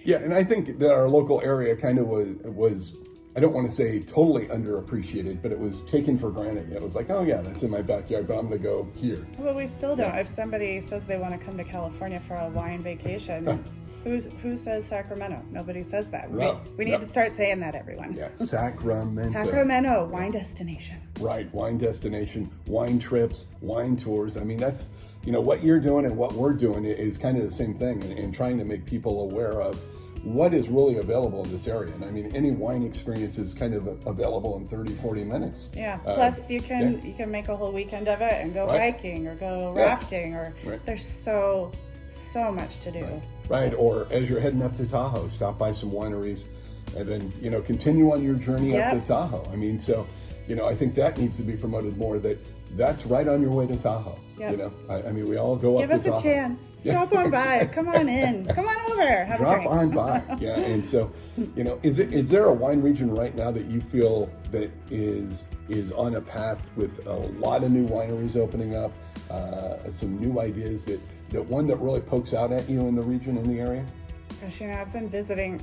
Yeah, and I think that our local area kind of was I don't want to say totally underappreciated, but it was taken for granted. It was like, oh yeah, that's in my backyard, but I'm going to go here. Well, we still don't. Yeah. If somebody says they want to come to California for a wine vacation, who says Sacramento? Nobody says that. No. We need to start saying that, everyone. Yeah, Sacramento. Sacramento, wine destination. Right, wine destination, wine trips, wine tours. I mean, that's, what you're doing and what we're doing is kind of the same thing, and trying to make people aware of what is really available in this area. And I mean, any wine experience is kind of available in 30, 40 minutes. Yeah, plus you can make a whole weekend of it and go hiking or go rafting, or there's so much to do. Right, or as you're heading up to Tahoe, stop by some wineries and then, continue on your journey up to Tahoe. I mean, so, I think that needs to be promoted more, that's right on your way to Tahoe. Yep. I mean, we all go up to Tahoe. Give us a chance. Stop on by. Come on in. Come on over. Have Drop a drink. on by. Yeah. And so, is there a wine region right now that you feel that is on a path with a lot of new wineries opening up, some new ideas that one that really pokes out at you in the region, in the area? Gosh, I've been visiting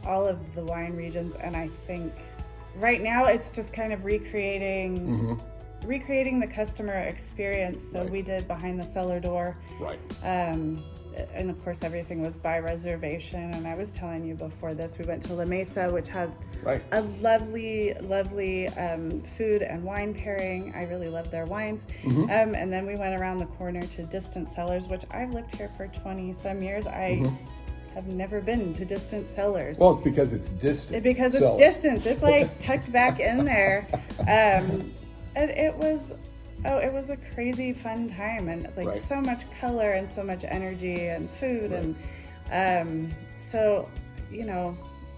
all of the wine regions, and I think right now it's just kind of recreating the customer experience. So we did behind the cellar door. Right. And of course everything was by reservation. And I was telling you before this, we went to La Mesa, which had a lovely food and wine pairing. I really love their wines. And then we went around the corner to Distant Cellars, which I've lived here for 20 some years. I have never been to Distant Cellars. Well, it's because it's distant. Because it's distant. It's like tucked back in there. And it was a crazy fun time, and so much color and so much energy and food. And so,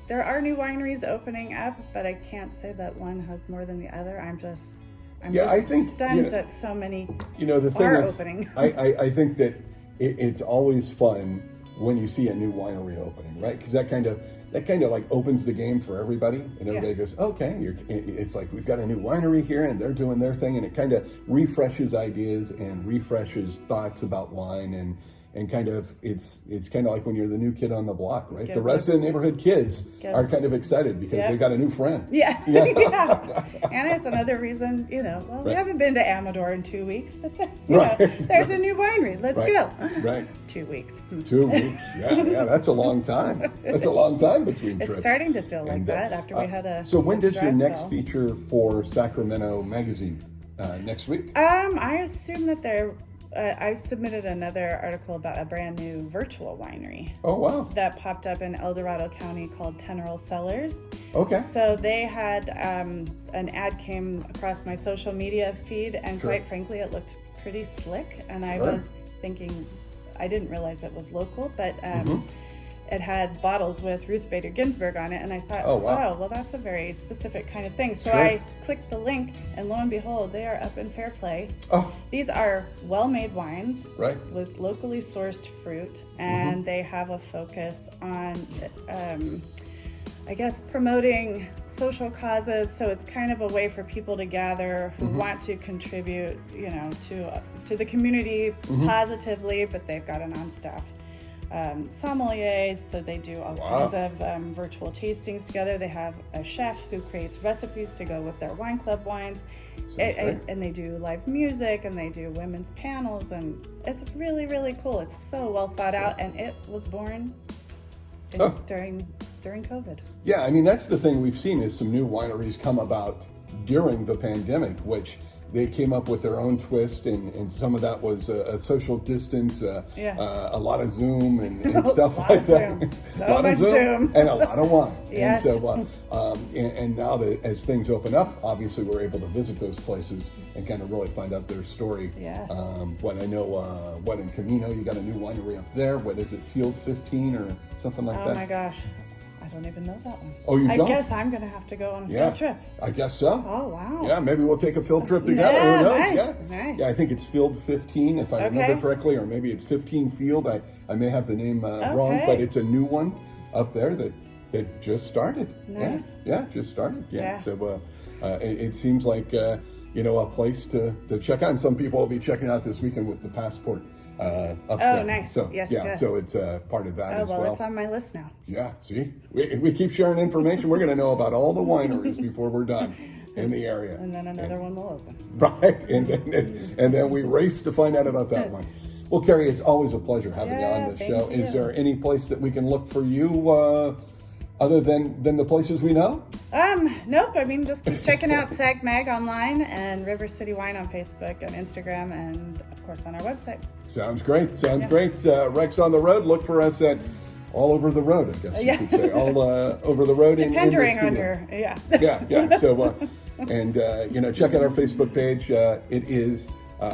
there are new wineries opening up, but I can't say that one has more than the other. I'm just I think, stunned that so many the thing are is, opening. I think that it's always fun when you see a new winery opening, right? Because that kind of like opens the game for everybody, and everybody goes, okay, it's like we've got a new winery here and they're doing their thing, and it kind of refreshes ideas and refreshes thoughts about wine, and kind of it's kind of like when you're the new kid on the block, right? The rest of the neighborhood kids are kind of excited because they got a new friend. Yeah. And it's another reason, we haven't been to Amador in 2 weeks, but there's a new winery. Let's go. Right. 2 weeks. 2 weeks. Yeah, that's a long time. That's a long time between trips. It's starting to feel like that after we had a. So when does your next feature for Sacramento Magazine? Next week? I assume that I submitted another article about a brand new virtual winery. Oh, wow. That popped up in El Dorado County called Teneral Cellars. Okay. So they had an ad came across my social media feed, and quite frankly, it looked pretty slick. And I was thinking, I didn't realize it was local, but it had bottles with Ruth Bader Ginsburg on it, and I thought, oh, well, that's a very specific kind of thing. So I clicked the link, and lo and behold, they are up in Fairplay. Oh. These are well-made wines with locally sourced fruit, and they have a focus on, I guess, promoting social causes. So it's kind of a way for people to gather who want to contribute, to the community positively, but they've got an on-staff sommeliers, so they do all kinds of virtual tastings together. They have a chef who creates recipes to go with their wine club wines, and they do live music, and they do women's panels, and it's really, really cool. It's so well thought out, and it was born during COVID. Yeah, I mean, that's the thing we've seen is some new wineries come about during the pandemic, which they came up with their own twist, and some of that was a social distance, a lot of Zoom and stuff like that. So a lot of Zoom and a lot of wine. Yes. And so, and now that as things open up, obviously we're able to visit those places and kind of really find out their story. Yeah. What I know, in Camino, you got a new winery up there. What is it, Field 15 or something like that? Oh my gosh. I don't even know that one. Oh, you don't? I guess I'm going to have to go on a field trip. I guess so. Oh, wow. Yeah, maybe we'll take a field trip together. Who knows? Nice. Yeah, I think it's Field 15, if I remember correctly, or maybe it's 15 Field. I may have the name wrong, but it's a new one up there that just started. Nice. Yeah, just started. Yeah. So it seems like, a place to check out. And some people will be checking out this weekend with the Passport up there. Nice. So, Yes, yeah, yes. so it's part of that as well. It's on my list now. Yeah, see? We keep sharing information. We're going to know about all the wineries before we're done in the area. And then another one will open. Right, and then we race to find out about that one. Well, Carrie, it's always a pleasure having you on the show. Thank you. Is there any place that we can look for you other than the places we know? Nope. I mean, just keep checking out Sag Mag online and River City Wine on Facebook and Instagram, and of course on our website. Sounds great. Great. Rex on the Road. Look for us at all over the road, I guess you could say. All over the road in the studio. On your, yeah. Yeah. So, check out our Facebook page. It is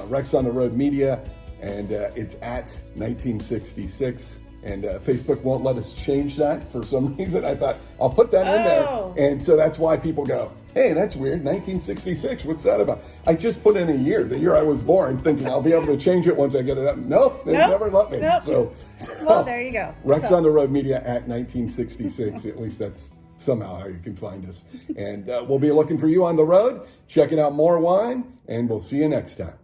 Rex on the Road Media, and it's at 1966. And Facebook won't let us change that for some reason. I thought, I'll put that in there. And so that's why people go, hey, that's weird, 1966, what's that about? I just put in a year, the year I was born, thinking I'll be able to change it once I get it up. Nope, they never let me. Nope. So, well, there you go. Rex on the Road Media at 1966, at least that's somehow how you can find us. And we'll be looking for you on the road, checking out more wine, and we'll see you next time.